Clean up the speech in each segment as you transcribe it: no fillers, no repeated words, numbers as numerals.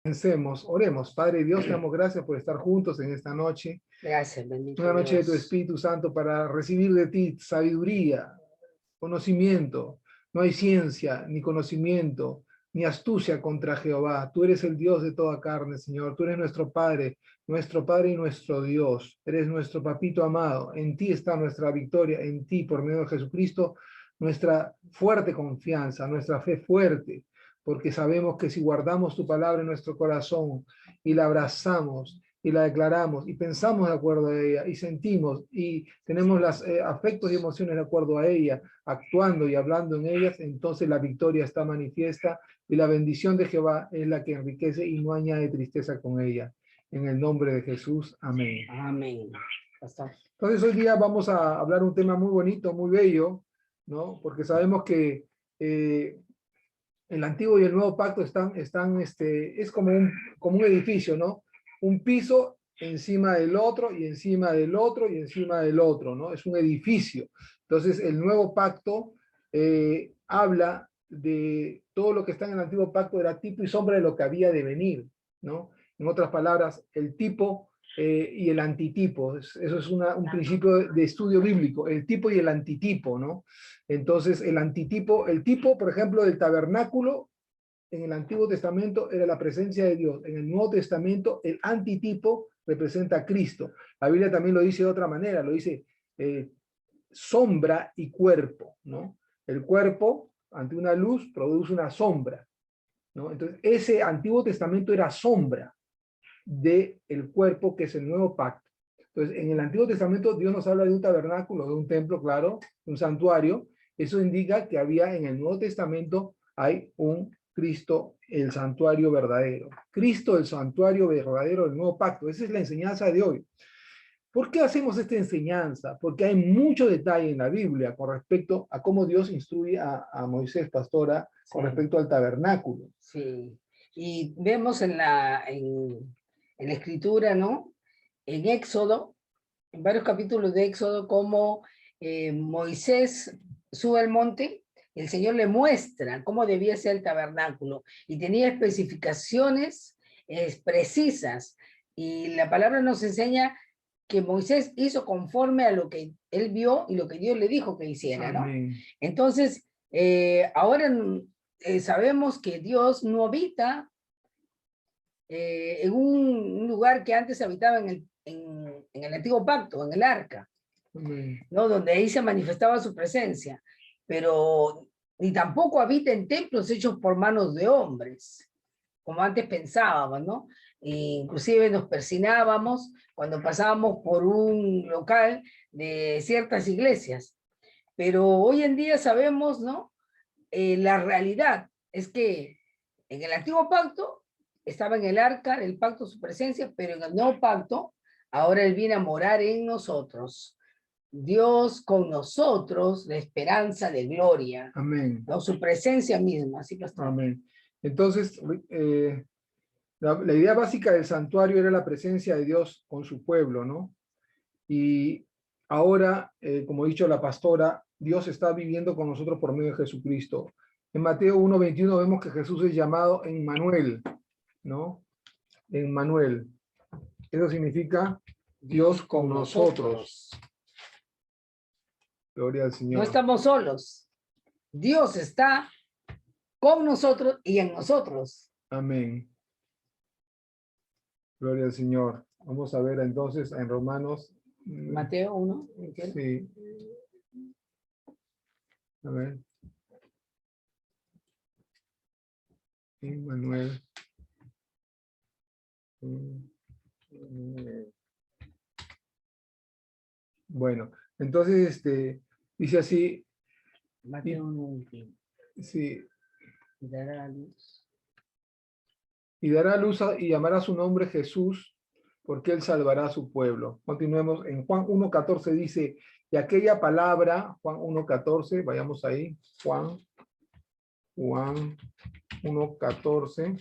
Comencemos, oremos. Padre Dios, te damos gracias por estar juntos en esta noche. Gracias, bendito Una noche de tu Dios. Espíritu Santo para recibir de ti sabiduría, conocimiento. No hay ciencia, ni conocimiento, ni astucia contra Jehová. Tú eres el Dios de toda carne, Señor. Tú eres nuestro Padre y nuestro Dios. Eres nuestro papito amado. En ti está nuestra victoria, en ti, por medio de Jesucristo, nuestra fuerte confianza, nuestra fe fuerte, porque sabemos que si guardamos tu palabra en nuestro corazón y la abrazamos y la declaramos y pensamos de acuerdo a ella y sentimos y tenemos los afectos y emociones de acuerdo a ella, actuando y hablando en ellas, entonces la victoria está manifiesta y la bendición de Jehová es la que enriquece y no añade tristeza con ella. En el nombre de Jesús, amén. Amén. Pastor. Entonces hoy día vamos a hablar un tema muy bonito, muy bello, ¿no? Porque sabemos que el antiguo y el nuevo pacto es como un edificio, ¿no? Un piso encima del otro y encima del otro y encima del otro, ¿no? Es un edificio. Entonces, el nuevo pacto habla de todo lo que está en el antiguo pacto, era tipo y sombra de lo que había de venir, ¿no? En otras palabras, el tipo y el antitipo. Eso es un principio de estudio bíblico, el tipo y el antitipo, ¿no? Entonces, el tipo, por ejemplo, del tabernáculo en el Antiguo Testamento era la presencia de Dios. En el Nuevo Testamento, el antitipo representa a Cristo. La Biblia también lo dice de otra manera, lo dice sombra y cuerpo, ¿no? El cuerpo, ante una luz, produce una sombra, ¿no? Entonces, ese Antiguo Testamento era sombra del cuerpo que es el nuevo pacto. Entonces, en el Antiguo Testamento Dios nos habla de un tabernáculo, de un templo, claro, un santuario. Eso indica que había en el Nuevo Testamento hay un Cristo, el santuario verdadero. Cristo, el santuario verdadero del nuevo pacto. Esa es la enseñanza de hoy. ¿Por qué hacemos esta enseñanza? Porque hay mucho detalle en la Biblia con respecto a cómo Dios instruye a Moisés, pastora, con respecto al tabernáculo. Sí. Y vemos en la Escritura, ¿no? En Éxodo, en varios capítulos de Éxodo, cómo Moisés sube al monte, el Señor le muestra cómo debía ser el tabernáculo y tenía especificaciones precisas. Y la palabra nos enseña que Moisés hizo conforme a lo que él vio y lo que Dios le dijo que hiciera, ¿no? Amén. Entonces, ahora sabemos que Dios no habita en un lugar que antes habitaba en el antiguo pacto, en el arca, ¿no? Donde ahí se manifestaba su presencia, pero ni tampoco habita en templos hechos por manos de hombres, como antes pensábamos, ¿no? Inclusive nos persinábamos cuando pasábamos por un local de ciertas iglesias, pero hoy en día sabemos, ¿no? La realidad es que en el antiguo pacto estaba en el arca del pacto su presencia, pero en el nuevo pacto ahora Él viene a morar en nosotros. Dios con nosotros, la esperanza de gloria. Amén. ¿No? Su presencia misma, así pastor. Amén. Entonces, la idea básica del santuario era la presencia de Dios con su pueblo, ¿no? Y ahora, como ha dicho la pastora, Dios está viviendo con nosotros por medio de Jesucristo. En Mateo 1:21 vemos que Jesús es llamado Emmanuel, ¿no? Emmanuel. Eso significa Dios con nosotros. Gloria al Señor. No estamos solos. Dios está con nosotros y en nosotros. Amén. Gloria al Señor. Vamos a ver entonces en Romanos. Mateo 1. Sí. A ver. Emmanuel. Bueno, entonces dice así. Mateo 1. Sí. Y dará a luz. Y dará luz y llamará su nombre Jesús, porque él salvará a su pueblo. Continuemos. En Juan 1:14 dice, y aquella palabra, Juan 1:14, vayamos ahí, Juan 1:14,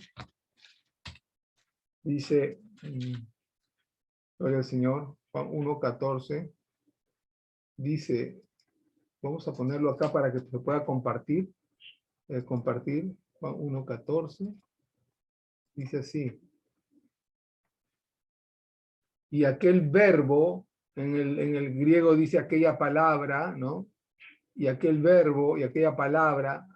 dice, gloria al Señor, Juan 1:14, dice, vamos a ponerlo acá para que se pueda compartir, Juan 1:14, Dice así. Y aquel verbo, en el griego dice aquella palabra, ¿no? Y aquel verbo y aquella palabra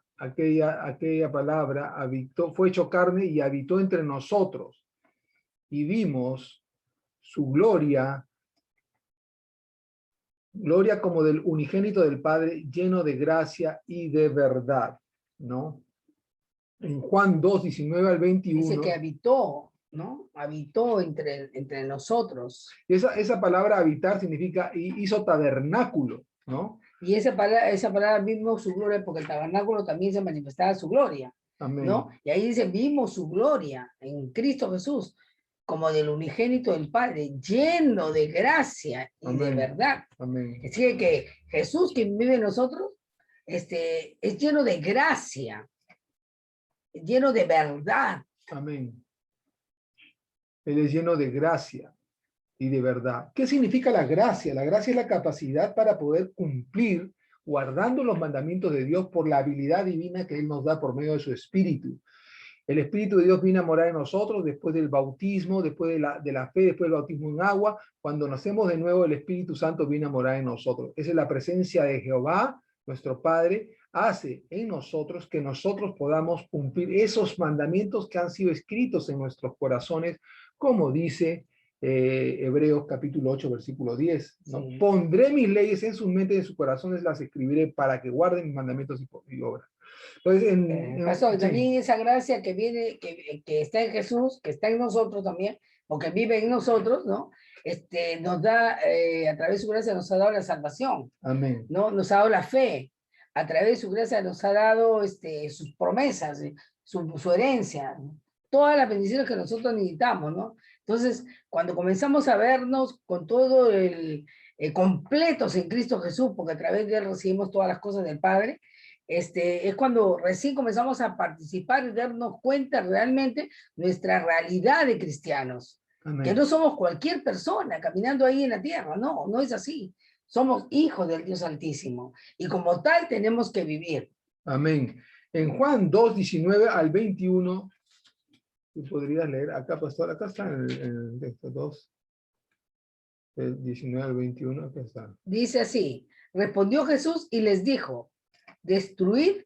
habitó, fue hecho carne y habitó entre nosotros. Y vimos su gloria, gloria como del unigénito del Padre, lleno de gracia y de verdad, ¿no? En Juan 2, 19 al 21. Dice que habitó, ¿no? Habitó entre nosotros. Esa palabra habitar significa hizo tabernáculo, ¿no? Y esa palabra vimos su gloria, porque el tabernáculo también se manifestaba su gloria. Amén. ¿No? Y ahí dice, vimos su gloria en Cristo Jesús, como del unigénito del Padre, lleno de gracia y Amén. de verdad. Amén. Es decir, que Jesús que vive en nosotros, es lleno de gracia, lleno de verdad. Amén. Él es lleno de gracia y de verdad. ¿Qué significa la gracia? La gracia es la capacidad para poder cumplir guardando los mandamientos de Dios por la habilidad divina que Él nos da por medio de su Espíritu. El Espíritu de Dios viene a morar en nosotros después del bautismo, después de la fe, después del bautismo en agua. Cuando nacemos de nuevo, el Espíritu Santo viene a morar en nosotros. Esa es la presencia de Jehová, nuestro Padre, hace en nosotros que nosotros podamos cumplir esos mandamientos que han sido escritos en nuestros corazones, como dice Hebreos capítulo 8, versículo 10. ¿No? Sí. Pondré mis leyes en sus mentes y en sus corazones las escribiré para que guarden mis mandamientos y obras. Entonces, Pastor, sí. también esa gracia que viene, que está en Jesús, que está en nosotros también, o que vive en nosotros, ¿no? Nos da, a través de su gracia nos ha dado la salvación. Amén. ¿No? Nos ha dado la fe. A través de su gracia nos ha dado sus promesas, su herencia, ¿no? Todas las bendiciones que nosotros necesitamos, ¿no? Entonces, cuando comenzamos a vernos con todo completos en Cristo Jesús, porque a través de él recibimos todas las cosas del Padre, es cuando recién comenzamos a participar y darnos cuenta realmente nuestra realidad de cristianos. Amén. Que no somos cualquier persona caminando ahí en la tierra, no, no es así. Somos hijos del Dios Altísimo y como tal tenemos que vivir. Amén. En Juan 2, 19 al 21, ¿tú podrías leer acá, pastor? Acá está en el texto 2, 19 al 21, acá está. Dice así, respondió Jesús y les dijo, destruid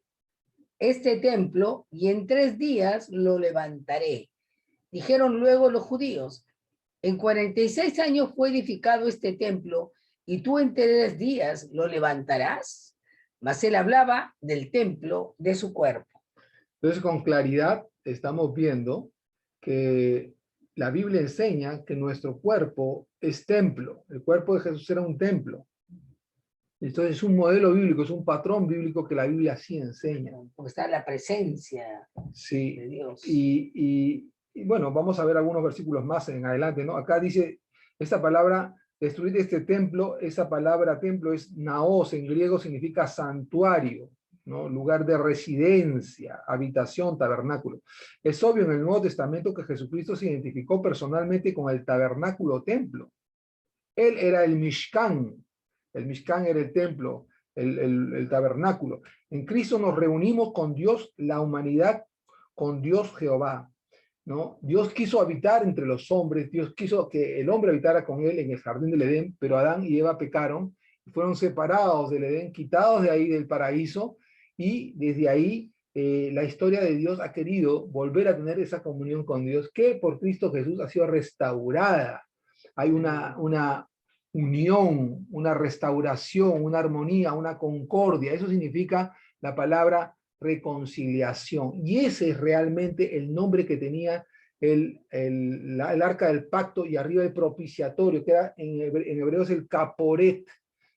este templo y en 3 días lo levantaré. Dijeron luego los judíos, en 46 años fue edificado este templo y tú en 3 días lo levantarás. Mas él hablaba del templo de su cuerpo. Entonces, con claridad estamos viendo que la Biblia enseña que nuestro cuerpo es templo. El cuerpo de Jesús era un templo. Entonces es un modelo bíblico, es un patrón bíblico que la Biblia sí enseña. Porque está la presencia sí. de Dios. Y bueno, vamos a ver algunos versículos más en adelante, ¿no? Acá dice, esta palabra, destruir este templo, esa palabra templo es naos, en griego significa santuario, ¿no? Lugar de residencia, habitación, tabernáculo. Es obvio en el Nuevo Testamento que Jesucristo se identificó personalmente con el tabernáculo templo. Él era el Mishkan. El Mishkan era el templo, el tabernáculo. En Cristo nos reunimos con Dios, la humanidad, con Dios Jehová, ¿no? Dios quiso habitar entre los hombres, Dios quiso que el hombre habitara con él en el jardín del Edén, pero Adán y Eva pecaron, fueron separados del Edén, quitados de ahí del paraíso, y desde ahí la historia de Dios ha querido volver a tener esa comunión con Dios, que por Cristo Jesús ha sido restaurada. Hay una unión, una restauración, una armonía, una concordia. Eso significa la palabra reconciliación. Y ese es realmente el nombre que tenía el arca del pacto, y arriba el propiciatorio, que era en hebreo es el caporet,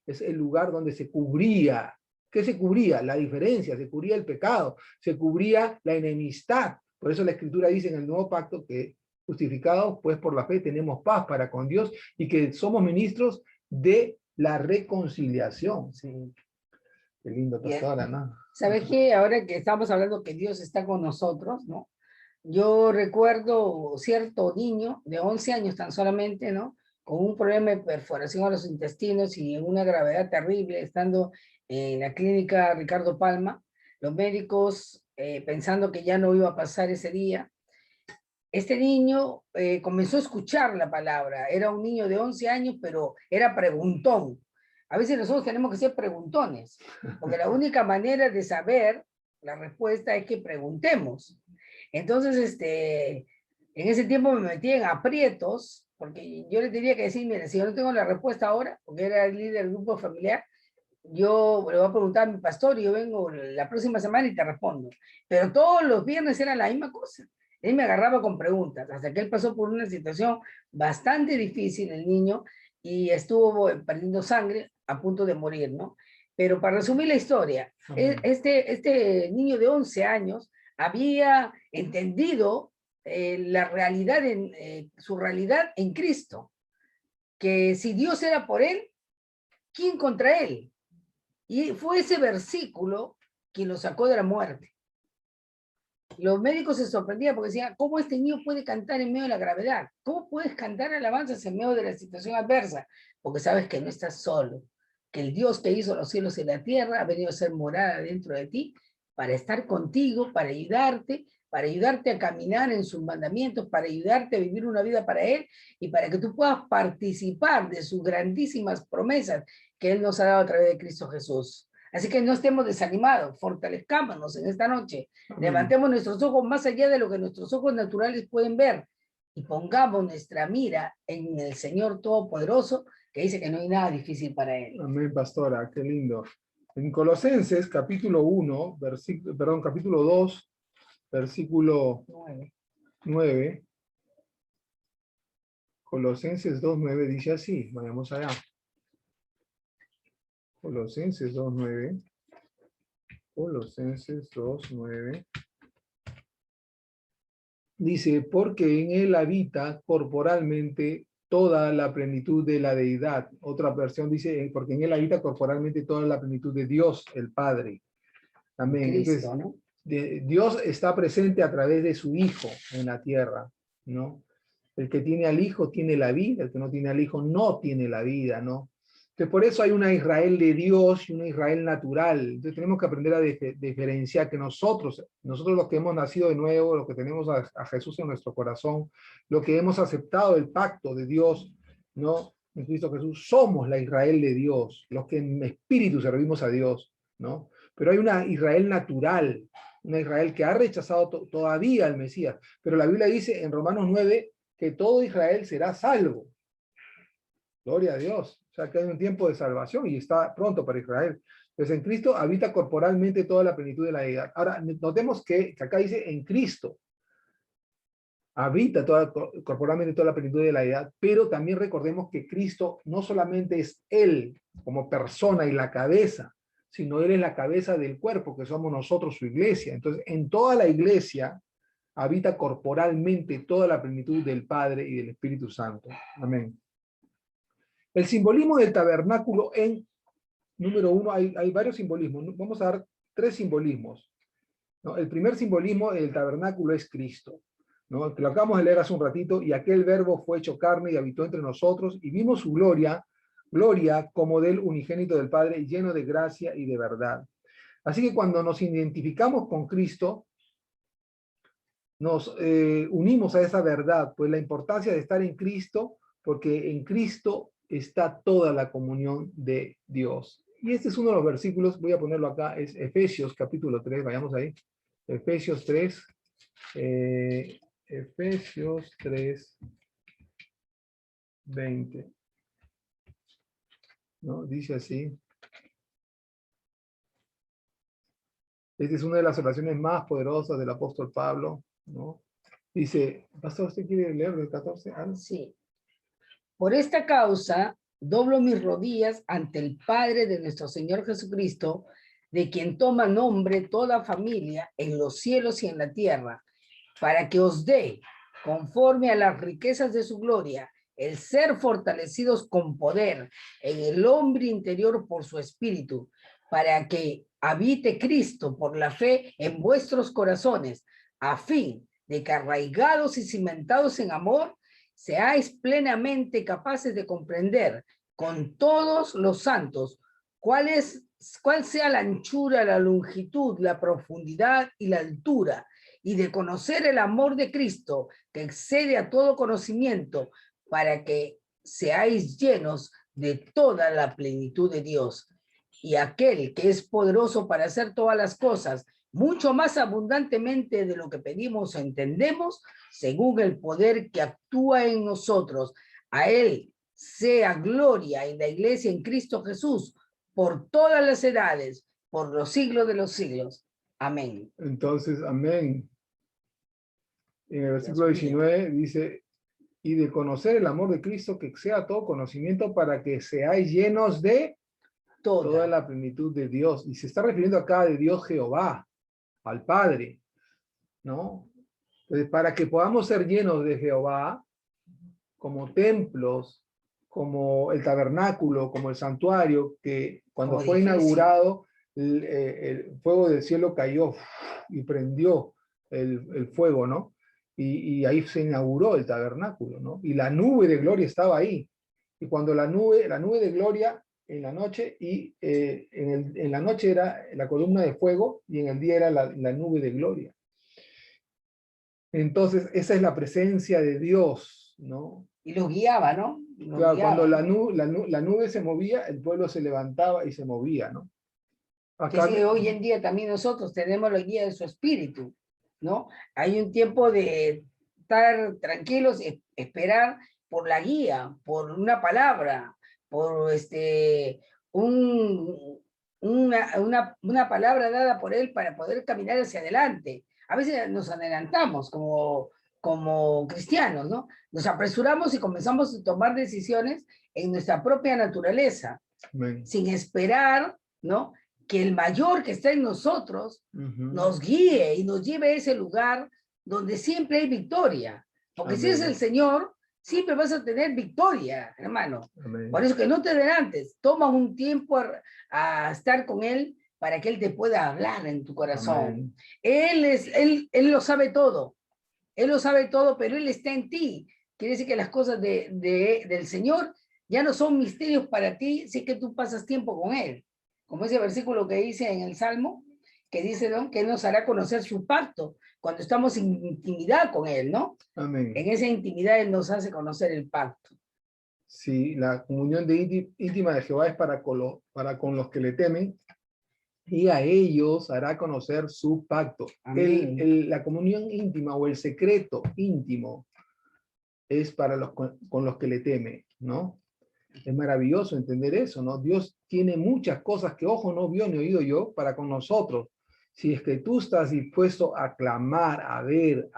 es el lugar donde se cubría. ¿Qué se cubría? La diferencia, se cubría el pecado, se cubría la enemistad. Por eso la Escritura dice en el Nuevo Pacto que justificados pues por la fe tenemos paz para con Dios y que somos ministros de la reconciliación. Sí. Qué lindo, pastora, ¿no? ¿Sabes qué? Ahora que estamos hablando que Dios está con nosotros, ¿no? Yo recuerdo cierto niño de 11 años tan solamente, ¿no? Con un problema de perforación a los intestinos y en una gravedad terrible, estando en la clínica Ricardo Palma, los médicos pensando que ya no iba a pasar ese día, este niño comenzó a escuchar la palabra. Era un niño de 11 años, pero era preguntón. A veces nosotros tenemos que ser preguntones, porque la única manera de saber la respuesta es que preguntemos. Entonces, en ese tiempo me metí en aprietos, porque yo le tenía que decir, mire, si yo no tengo la respuesta ahora, porque era el líder del grupo familiar, yo le voy a preguntar a mi pastor y yo vengo la próxima semana y te respondo. Pero todos los viernes era la misma cosa. Él me agarraba con preguntas, hasta que él pasó por una situación bastante difícil, el niño, y estuvo perdiendo sangre a punto de morir, ¿no? Pero para resumir la historia, este niño de 11 años había entendido la realidad, su realidad en Cristo, que si Dios era por él, ¿quién contra él? Y fue ese versículo que lo sacó de la muerte. Los médicos se sorprendían porque decían, ¿cómo este niño puede cantar en medio de la gravedad? ¿Cómo puedes cantar alabanzas en medio de la situación adversa? Porque sabes que no estás solo, que el Dios que hizo los cielos y la tierra ha venido a ser morada dentro de ti para estar contigo, para ayudarte a caminar en sus mandamientos, para ayudarte a vivir una vida para Él y para que tú puedas participar de sus grandísimas promesas que Él nos ha dado a través de Cristo Jesús. Así que no estemos desanimados, fortalezcámonos en esta noche, levantemos nuestros ojos más allá de lo que nuestros ojos naturales pueden ver y pongamos nuestra mira en el Señor Todopoderoso, que dice que no hay nada difícil para Él. Amén, pastora, qué lindo. En Colosenses, capítulo 1, capítulo 2, versículo 9. Colosenses 2:9 dice así, vayamos allá. Colosenses 2:9. Colosenses 2:9. Dice, porque en él habita corporalmente toda la plenitud de la deidad. Otra versión dice, porque en él habita corporalmente toda la plenitud de Dios, el Padre. Amén. Cristo, entonces, ¿no? Dios está presente a través de su Hijo en la tierra, ¿no? El que tiene al Hijo tiene la vida, el que no tiene al Hijo no tiene la vida, ¿no? Entonces, por eso hay una Israel de Dios y una Israel natural. Entonces, tenemos que aprender a diferenciar que nosotros los que hemos nacido de nuevo, los que tenemos a Jesús en nuestro corazón, los que hemos aceptado el pacto de Dios, ¿no? En Cristo Jesús, somos la Israel de Dios, los que en espíritu servimos a Dios, ¿no? Pero hay una Israel natural, una Israel que ha rechazado todavía al Mesías. Pero la Biblia dice en Romanos 9 que todo Israel será salvo. Gloria a Dios. O sea que hay un tiempo de salvación y está pronto para Israel. Pues en Cristo habita corporalmente toda la plenitud de la deidad. Ahora, notemos que acá dice en Cristo habita corporalmente toda la plenitud de la deidad, pero también recordemos que Cristo no solamente es Él como persona y la cabeza, sino Él es la cabeza del cuerpo, que somos nosotros su iglesia. Entonces, en toda la iglesia habita corporalmente toda la plenitud del Padre y del Espíritu Santo. Amén. El simbolismo del tabernáculo número 1, hay varios simbolismos. Vamos a dar 3 simbolismos, ¿no? El primer simbolismo del tabernáculo es Cristo, ¿no? Que lo acabamos de leer hace un ratito, y aquel verbo fue hecho carne y habitó entre nosotros, y vimos su gloria como del unigénito del Padre, lleno de gracia y de verdad. Así que cuando nos identificamos con Cristo, nos unimos a esa verdad, pues la importancia de estar en Cristo, porque en Cristo está toda la comunión de Dios. Y este es uno de los versículos, voy a ponerlo acá, es Efesios capítulo 3, vayamos ahí. Efesios 3, Efesios 3, 20. ¿No? Dice así. Esta es una de las oraciones más poderosas del apóstol Pablo, ¿no? Dice, pastor, ¿usted quiere leer el 14? ¿Ah? Sí. Por esta causa, doblo mis rodillas ante el Padre de nuestro Señor Jesucristo, de quien toma nombre toda familia en los cielos y en la tierra, para que os dé, conforme a las riquezas de su gloria, el ser fortalecidos con poder en el hombre interior por su espíritu, para que habite Cristo por la fe en vuestros corazones, a fin de que arraigados y cimentados en amor, seáis plenamente capaces de comprender con todos los santos cuál sea la anchura, la longitud, la profundidad y la altura, y de conocer el amor de Cristo, que excede a todo conocimiento, para que seáis llenos de toda la plenitud de Dios. Y aquel que es poderoso para hacer todas las cosas, mucho más abundantemente de lo que pedimos o entendemos, según el poder que actúa en nosotros. A él sea gloria en la iglesia en Cristo Jesús, por todas las edades, por los siglos de los siglos. Amén. Entonces, amén. En el versículo 19 dice, y de conocer el amor de Cristo que sea todo conocimiento para que seáis llenos de toda la plenitud de Dios. Y se está refiriendo acá de Dios Jehová, al Padre, ¿no? Entonces, para que podamos ser llenos de Jehová, como templos, como el tabernáculo, como el santuario, que cuando fue inaugurado, el fuego del cielo cayó y prendió el fuego, ¿no? Y ahí se inauguró el tabernáculo, ¿no? Y la nube de gloria estaba ahí. Y cuando la nube de gloria en la noche, y en la noche era la columna de fuego, y en el día era la nube de gloria. Entonces, esa es la presencia de Dios, ¿no? Y los guiaba, ¿no? Claro, cuando la nube se movía, el pueblo se levantaba y se movía, ¿no? Acá, que hoy en día también nosotros tenemos la guía de su espíritu, ¿no? Hay un tiempo de estar tranquilos, esperar por la guía, por una palabra, por una palabra dada por él para poder caminar hacia adelante. A veces nos adelantamos como cristianos, ¿no? Nos apresuramos y comenzamos a tomar decisiones en nuestra propia naturaleza, sin esperar, ¿no?, que el mayor que está en nosotros nos guíe y nos lleve a ese lugar donde siempre hay victoria. Porque si es el Señor, siempre vas a tener victoria, hermano. Por eso que no te adelantes, toma un tiempo a estar con Él para que Él te pueda hablar en tu corazón. Él lo sabe todo. Él lo sabe todo, pero Él está en ti. Quiere decir que las cosas del Señor ya no son misterios para ti, si que tú pasas tiempo con Él. Como ese versículo que dice en el Salmo, que dice, ¿no?, que Él nos hará conocer su pacto cuando estamos en intimidad con Él, ¿no? Amén. En esa intimidad Él nos hace conocer el pacto. Sí, la comunión íntima de Jehová es para con los que le temen, y a ellos hará conocer su pacto. La comunión íntima o el secreto íntimo es para con los que le temen, ¿no? Es maravilloso entender eso, ¿no? Dios tiene muchas cosas que ojo no vio ni oído yo para con nosotros. Si es que tú estás dispuesto a clamar, a ver,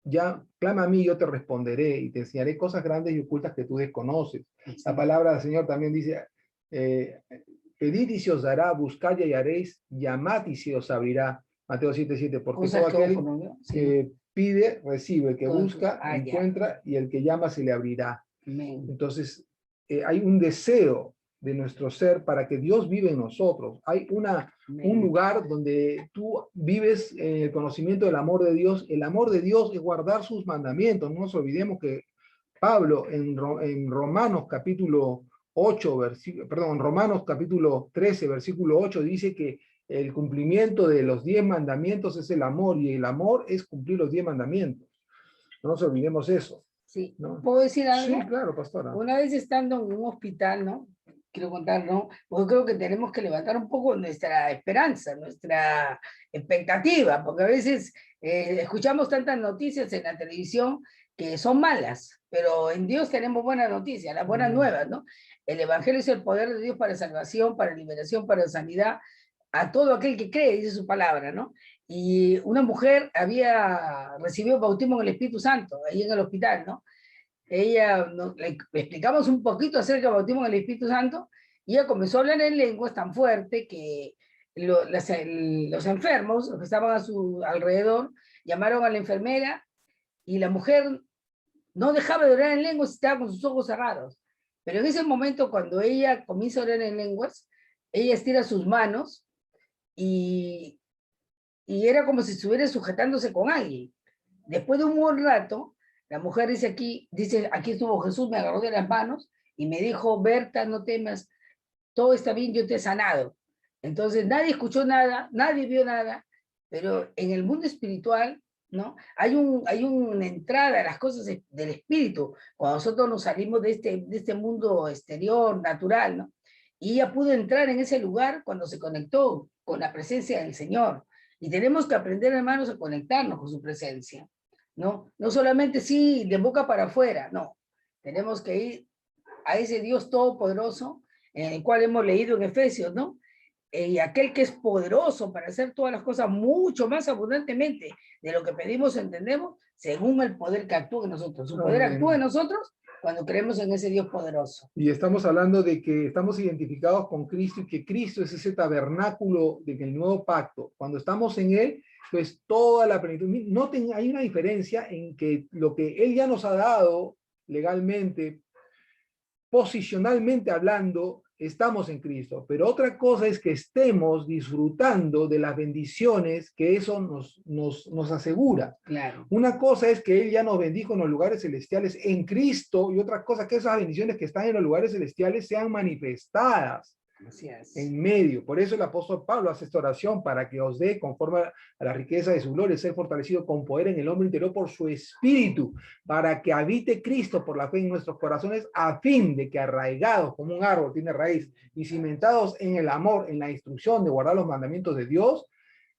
ya clama a mí, yo te responderé y te enseñaré cosas grandes y ocultas que tú desconoces. Sí. La palabra del Señor también dice, pedid y se os dará, buscad y hallaréis, llamad y se os abrirá. Mateo 7:7, porque todo aquel que pide, recibe, el que busca, encuentra, y el que llama se le abrirá. Amén. Entonces, hay un deseo de nuestro ser para que Dios vive en nosotros. Hay un lugar donde tú vives en el conocimiento del amor de Dios. El amor de Dios es guardar sus mandamientos. No nos olvidemos que Pablo en Romanos capítulo 8, Romanos capítulo 13, versículo 8, dice que el cumplimiento de los 10 mandamientos es el amor, y el amor es cumplir los 10 mandamientos. No nos olvidemos eso. Sí, ¿no? ¿Puedo decir algo? Sí, claro, pastora. Una vez estando en un hospital, ¿no?, quiero contar, ¿no?, porque creo que tenemos que levantar un poco nuestra esperanza, nuestra expectativa, porque a veces escuchamos tantas noticias en la televisión que son malas, pero en Dios tenemos buenas noticias, las buenas nuevas, ¿no? El Evangelio es el poder de Dios para salvación, para liberación, para sanidad, a todo aquel que cree, dice su palabra, ¿no? Y una mujer había recibido bautismo en el Espíritu Santo, ahí en el hospital, ¿no? Ella, le explicamos un poquito acerca del bautismo en el Espíritu Santo, y ella comenzó a hablar en lenguas tan fuerte que los enfermos, los que estaban a su alrededor, llamaron a la enfermera, y la mujer no dejaba de orar en lenguas, estaba con sus ojos cerrados. Pero en ese momento, cuando ella comienza a orar en lenguas, ella estira sus manos, y era como si estuviera sujetándose con alguien. Después de un buen rato, la mujer dice, aquí estuvo Jesús, me agarró de las manos y me dijo, Berta, no temas, todo está bien, yo te he sanado. Entonces nadie escuchó nada, nadie vio nada, Pero en el mundo espiritual, ¿no? Hay una entrada a las cosas del espíritu, cuando nosotros nos salimos de este mundo exterior, natural, ¿no? Y ella pudo entrar en ese lugar cuando se conectó con la presencia del Señor. Y tenemos que aprender, hermanos, a conectarnos con su presencia, ¿no? No solamente sí, de boca para afuera, no. Tenemos que ir a ese Dios todopoderoso, en el cual hemos leído en Efesios, ¿no? Y aquel que es poderoso para hacer todas las cosas mucho más abundantemente de lo que pedimos o entendemos, según el poder que actúa en nosotros. Su poder actúa en nosotros cuando creemos en ese Dios poderoso. Y estamos hablando de que estamos identificados con Cristo y que Cristo es ese tabernáculo del nuevo pacto. Cuando estamos en Él, pues toda la plenitud. Noten, hay una diferencia en que lo que Él ya nos ha dado legalmente, posicionalmente hablando, estamos en Cristo, pero otra cosa es que estemos disfrutando de las bendiciones que eso nos asegura. Claro. Una cosa es que Él ya nos bendijo en los lugares celestiales en Cristo, y otra cosa que esas bendiciones que están en los lugares celestiales sean manifestadas en medio. Por eso el apóstol Pablo hace esta oración, para que os dé, conforme a la riqueza de su gloria, ser fortalecido con poder en el hombre interior por su espíritu, para que habite Cristo por la fe en nuestros corazones, a fin de que, arraigados como un árbol tiene raíz y cimentados en el amor, en la instrucción de guardar los mandamientos de Dios,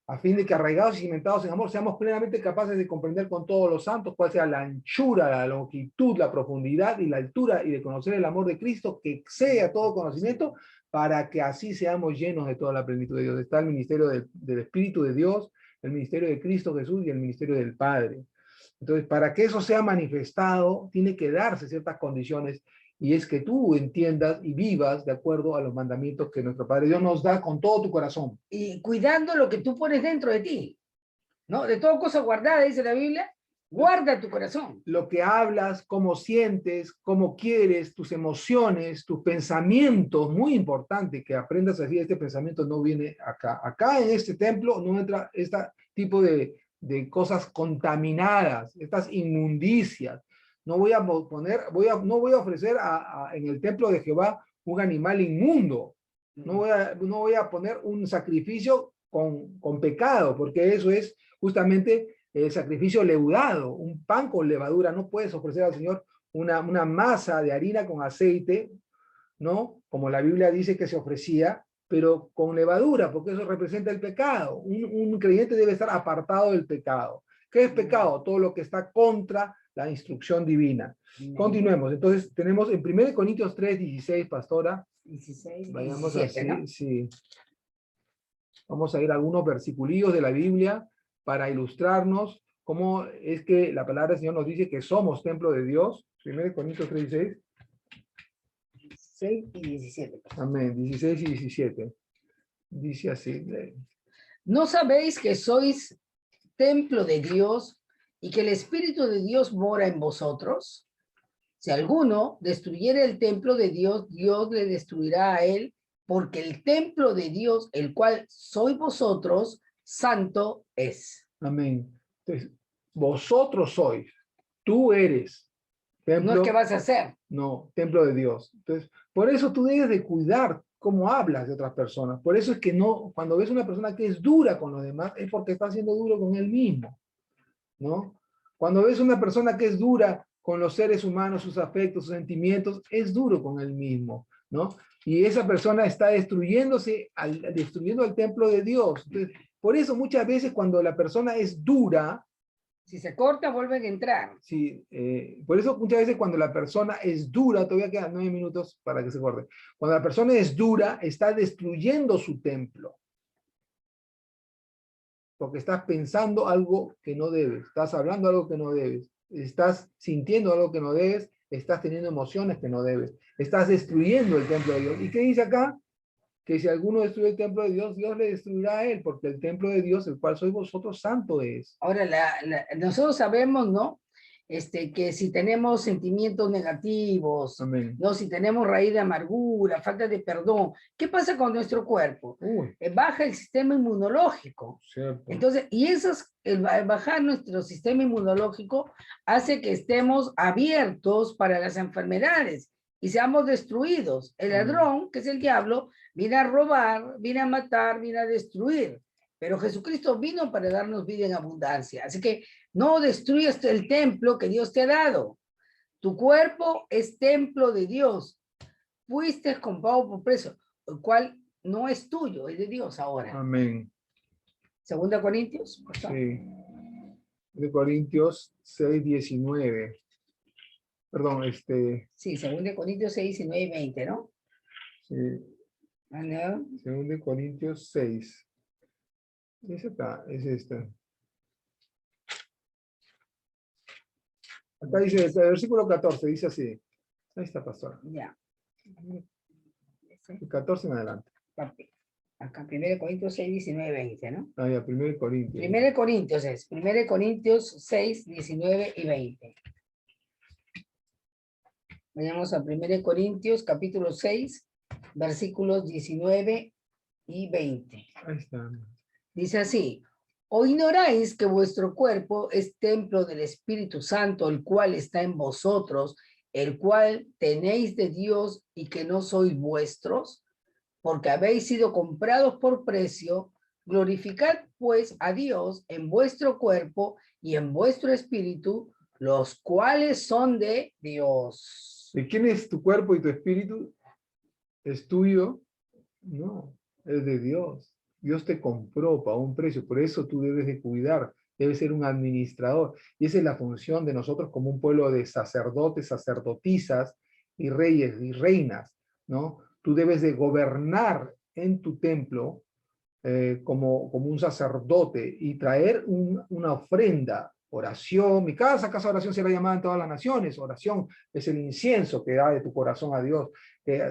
a fin de que, arraigados y cimentados en amor, seamos plenamente capaces de comprender con todos los santos cuál sea la anchura, la longitud, la profundidad y la altura, y de conocer el amor de Cristo que excede a todo conocimiento, para que así seamos llenos de toda la plenitud de Dios. Está el ministerio del Espíritu de Dios, el ministerio de Cristo Jesús y el ministerio del Padre. Entonces, para que eso sea manifestado, tiene que darse ciertas condiciones, y es que tú entiendas y vivas de acuerdo a los mandamientos que nuestro Padre Dios nos da con todo tu corazón. Y cuidando lo que tú pones dentro de ti, ¿no? De toda cosa guardada, dice la Biblia, guarda tu corazón. Lo que hablas, cómo sientes, cómo quieres, tus emociones, tus pensamientos, muy importante que aprendas a decir, este pensamiento no viene acá. Acá en este templo no entra este tipo de cosas contaminadas, estas inmundicias. No voy a poner, no voy a ofrecer en el templo de Jehová un animal inmundo. No voy a poner un sacrificio con pecado, porque eso es justamente el sacrificio leudado, un pan con levadura. No puedes ofrecer al Señor una masa de harina con aceite, ¿no? Como la Biblia dice que se ofrecía, pero con levadura, porque eso representa el pecado. Un creyente debe estar apartado del pecado. ¿Qué es pecado? Todo lo que está contra la instrucción divina. Continuemos. Entonces, tenemos en 1 Corintios 3:16, pastora. 16, vayamos 17, así, ¿no? sí. Vamos a ir a algunos versiculillos de la Biblia para ilustrarnos cómo es que la palabra del Señor nos dice que somos templo de Dios. 1 Corintios 3:16. 16 y 17. Amén. 16 y 17. Dice así. ¿No sabéis que sois templo de Dios y que el Espíritu de Dios mora en vosotros? Si alguno destruyere el templo de Dios, Dios le destruirá a él, porque el templo de Dios, el cual sois vosotros, santo es. Amén. Entonces, vosotros sois, tú eres templo. No es que vas a hacer. No, templo de Dios. Entonces, por eso tú debes de cuidar cómo hablas de otras personas. Por eso es que no, cuando ves una persona que es dura con los demás, es porque está siendo duro con él mismo, ¿no? Cuando ves una persona que es dura con los seres humanos, sus afectos, sus sentimientos, es duro con él mismo, ¿no? Y esa persona está destruyéndose, destruyendo el templo de Dios. Entonces, por eso muchas veces cuando la persona es dura, si se corta, vuelven a entrar. Sí, por eso muchas veces cuando la persona es dura, todavía quedan 9 minutos para que se corte. Cuando la persona es dura, está destruyendo su templo. Porque estás pensando algo que no debes, estás hablando algo que no debes, estás sintiendo algo que no debes, estás teniendo emociones que no debes, estás destruyendo el templo de Dios. ¿Y qué dice acá? Que si alguno destruye el templo de Dios, Dios le destruirá a él, porque el templo de Dios, el cual sois vosotros, santo es. Ahora, nosotros sabemos, ¿no? Que si tenemos sentimientos negativos, Amén. ¿no? Si tenemos raíz de amargura, falta de perdón, ¿qué pasa con nuestro cuerpo? Baja el sistema inmunológico. Cierto. Entonces, el bajar nuestro sistema inmunológico hace que estemos abiertos para las enfermedades y seamos destruidos. El ladrón, que es el diablo, viene a robar, viene a matar, viene a destruir. Pero Jesucristo vino para darnos vida en abundancia. Así que no destruyas el templo que Dios te ha dado. Tu cuerpo es templo de Dios. Fuiste comprado por precio, el cual no es tuyo, es de Dios ahora. Amén. Segunda Corintios. Por favor. Sí. De Corintios 6, 19. Perdón, Sí, 2 Corintios 6, 19 y 20, ¿no? sí, Ah, no. 2 Corintios 6. Es esta, es esta. Acá dice, el versículo 14, dice así. Ahí está, pastor. Ya. El 14 en adelante. Acá, 1 Corintios 6, 19, 20, ¿no? Ah, ya, 1 Corintios. 1 Corintios es, 1 Corintios 6, 19 y 20. Vayamos a 1 Corintios, capítulo 6, versículos 19 y 20. Ahí está. Dice así: ¿O ignoráis que vuestro cuerpo es templo del Espíritu Santo, el cual está en vosotros, el cual tenéis de Dios y que no sois vuestros? Porque habéis sido comprados por precio. Glorificad pues a Dios en vuestro cuerpo y en vuestro espíritu, los cuales son de Dios. ¿De quién es tu cuerpo y tu espíritu? ¿Es tuyo? No, es de Dios. Dios te compró a un precio, por eso tú debes de cuidar, debes ser un administrador. Y esa es la función de nosotros como un pueblo de sacerdotes, sacerdotisas y reyes y reinas, ¿no? Tú debes de gobernar en tu templo como un sacerdote y traer una ofrenda, oración. Mi casa de oración será llamada en todas las naciones. Oración es el incienso que da de tu corazón a Dios.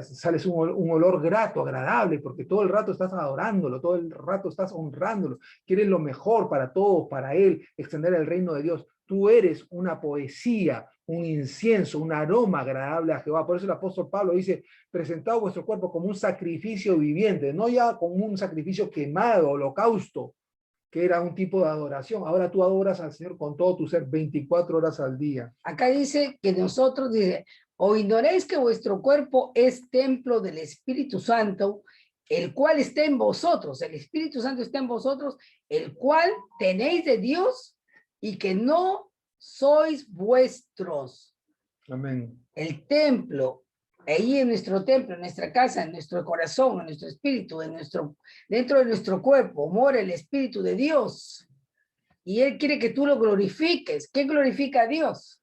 Sales un olor grato, agradable, porque todo el rato estás adorándolo, todo el rato estás honrándolo. Quieres lo mejor para todos, para Él, extender el reino de Dios. Tú eres una poesía, un incienso, un aroma agradable a Jehová. Por eso el apóstol Pablo dice, presentad vuestro cuerpo como un sacrificio viviente, no ya como un sacrificio quemado, holocausto, que era un tipo de adoración. Ahora tú adoras al Señor con todo tu ser 24 horas al día. Acá dice que nosotros, dice, ¿o ignoráis que vuestro cuerpo es templo del Espíritu Santo, el cual está en vosotros? El Espíritu Santo está en vosotros, el cual tenéis de Dios y que no sois vuestros. Amén. El templo, ahí en nuestro templo, en nuestra casa, en nuestro corazón, en nuestro espíritu, dentro de nuestro cuerpo, mora el Espíritu de Dios. Y Él quiere que tú lo glorifiques. ¿Qué glorifica a Dios?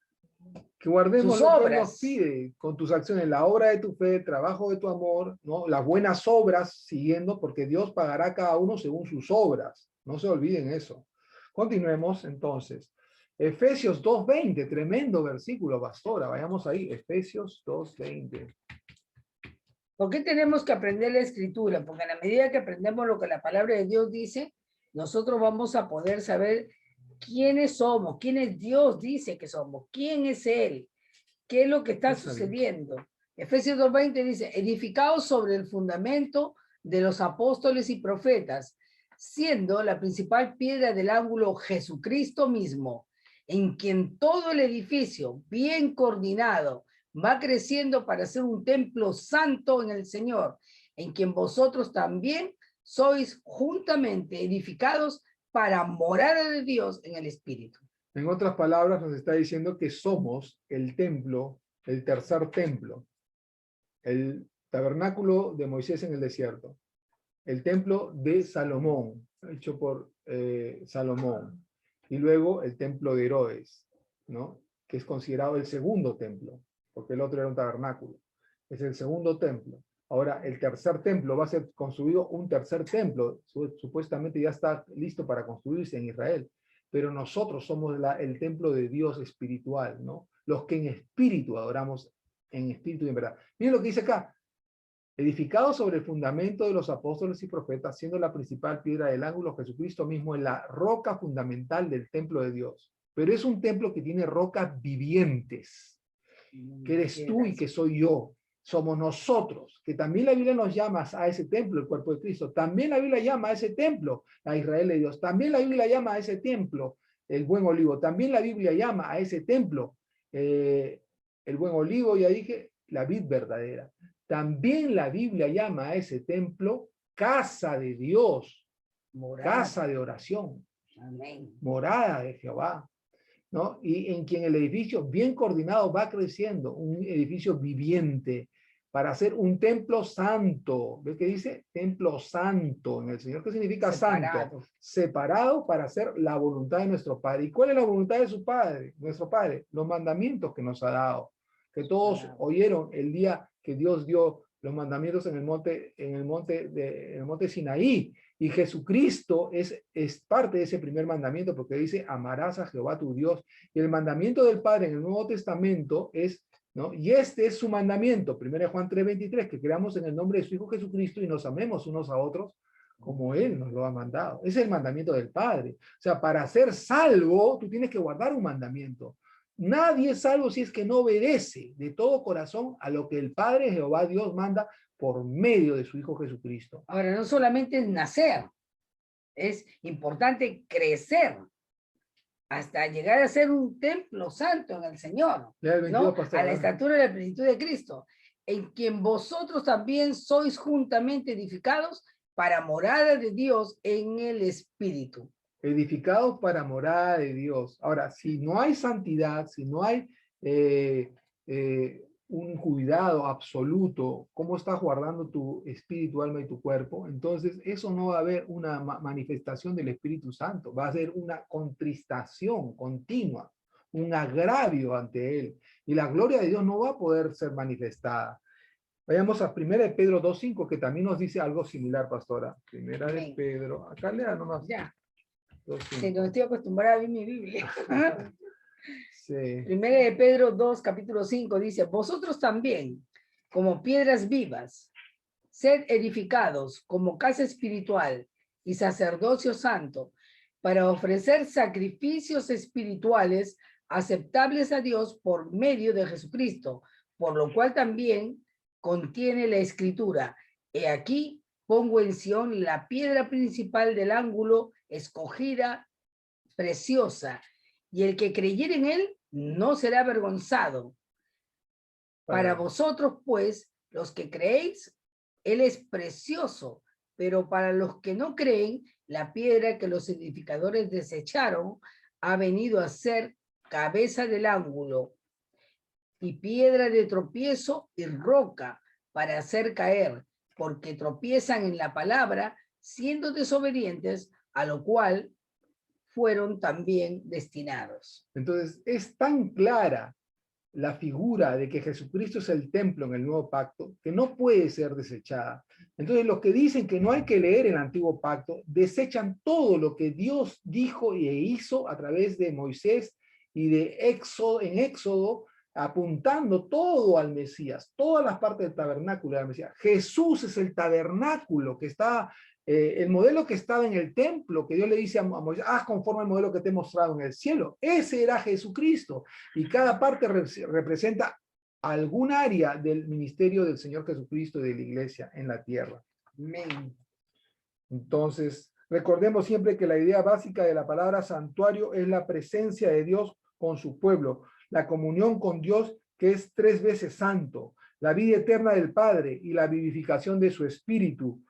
Que guardemos Sus lo que Él obras. nos pide con tus acciones, la obra de tu fe, el trabajo de tu amor, ¿no? Las buenas obras siguiendo, porque Dios pagará a cada uno según sus obras. No se olviden eso. Continuemos entonces. Efesios 2:20, tremendo versículo, pastora. Vayamos ahí, Efesios 2:20. ¿Por qué tenemos que aprender la escritura? Porque a la medida que aprendemos lo que la palabra de Dios dice, nosotros vamos a poder saber quiénes somos, quiénes Dios dice que somos, quién es Él, qué es lo que está sucediendo. Efesios 2:20 dice, edificados sobre el fundamento de los apóstoles y profetas, siendo la principal piedra del ángulo Jesucristo mismo, en quien todo el edificio, bien coordinado, va creciendo para ser un templo santo en el Señor, en quien vosotros también sois juntamente edificados para morada de Dios en el Espíritu. En otras palabras, nos está diciendo que somos el templo, el tercer templo, el tabernáculo de Moisés en el desierto, el templo de Salomón, hecho por Salomón, y luego el templo de Herodes, ¿no? Que es considerado el segundo templo, porque el otro era un tabernáculo. Es el segundo templo. Ahora, el tercer templo va a ser construido, un tercer templo, supuestamente ya está listo para construirse en Israel, pero nosotros somos el templo de Dios espiritual, ¿no? Los que en espíritu adoramos, en espíritu y en verdad. Miren lo que dice acá, edificado sobre el fundamento de los apóstoles y profetas, siendo la principal piedra del ángulo, Jesucristo mismo es la roca fundamental del templo de Dios. Pero es un templo que tiene rocas vivientes, que eres tú y que soy yo. Somos nosotros, que también la Biblia nos llama a ese templo, el cuerpo de Cristo. También la Biblia llama a ese templo a Israel de Dios. También la Biblia llama a ese templo el buen olivo. También la Biblia llama a ese templo el buen olivo, ya dije, la vid verdadera. También la Biblia llama a ese templo casa de Dios. casa de oración, amén, morada de Jehová, ¿no? Y en quien el edificio bien coordinado va creciendo, un edificio viviente, para hacer un templo santo. ¿Ves qué dice? Templo santo en el Señor. ¿Qué significa santo? Separado para hacer la voluntad de nuestro Padre. ¿Y cuál es la voluntad de su Padre? Nuestro Padre. Los mandamientos que nos ha dado. Que todos oyeron el día que Dios dio los mandamientos en el monte Sinaí. Y Jesucristo es parte de ese primer mandamiento porque dice, amarás a Jehová tu Dios. Y el mandamiento del Padre en el Nuevo Testamento es, ¿no? Y este es su mandamiento, 1 Juan 3:23, que creamos en el nombre de su Hijo Jesucristo y nos amemos unos a otros como Él nos lo ha mandado. Ese es el mandamiento del Padre. O sea, para ser salvo, tú tienes que guardar un mandamiento. Nadie es salvo si es que no obedece de todo corazón a lo que el Padre Jehová Dios manda por medio de su Hijo Jesucristo. Ahora, no solamente es nacer, es importante crecer hasta llegar a ser un templo santo en el Señor, ¿no? A la estatura de la plenitud de Cristo, en quien vosotros también sois juntamente edificados para morada de Dios en el Espíritu. Edificados para morada de Dios. Ahora, si no hay santidad, si no hay un cuidado absoluto, cómo estás guardando tu espíritu, alma y tu cuerpo, entonces eso no va a haber una manifestación del Espíritu Santo, va a ser una contristación continua, un agravio ante Él, y la gloria de Dios no va a poder ser manifestada. Vayamos a 1 de Pedro 2:5, que también nos dice algo similar, pastora. 1 de Pedro, acá lea nomás. Ya. 2:5. Si no estoy acostumbrada a ver mi Biblia. Sí. 1 de Pedro 2, capítulo 5 dice, vosotros también, como piedras vivas, sed edificados como casa espiritual y sacerdocio santo, para ofrecer sacrificios espirituales aceptables a Dios por medio de Jesucristo, por lo cual también contiene la escritura, he aquí pongo en Sión la piedra principal del ángulo, escogida, preciosa, y el que creyere en él no será avergonzado. Para vosotros, pues, los que creéis, él es precioso, pero para los que no creen, la piedra que los edificadores desecharon ha venido a ser cabeza del ángulo y piedra de tropiezo y roca para hacer caer, porque tropiezan en la palabra, siendo desobedientes, a lo cual fueron también destinados. Entonces, es tan clara la figura de que Jesucristo es el templo en el nuevo pacto, que no puede ser desechada. Entonces, los que dicen que no hay que leer el antiguo pacto, desechan todo lo que Dios dijo e hizo a través de Moisés y de Éxodo, apuntando todo al Mesías, todas las partes del tabernáculo del Mesías. Jesús es el tabernáculo que está, el modelo que estaba en el templo, que Dios le dice a Moisés, haz conforme al modelo que te he mostrado en el cielo. Ese era Jesucristo. Y cada parte representa algún área del ministerio del Señor Jesucristo y de la iglesia en la tierra. Amén. Entonces, recordemos siempre que la idea básica de la palabra santuario es la presencia de Dios con su pueblo, la comunión con Dios que es 3 veces santo, la vida eterna del Padre y la vivificación de su espíritu.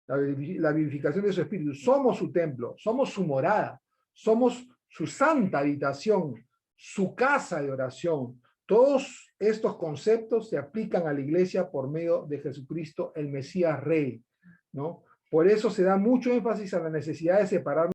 La vivificación de su espíritu. Somos su templo, somos su morada, somos su santa habitación, su casa de oración. Todos estos conceptos se aplican a la iglesia por medio de Jesucristo, el Mesías Rey, ¿no? Por eso se da mucho énfasis a la necesidad de separarnos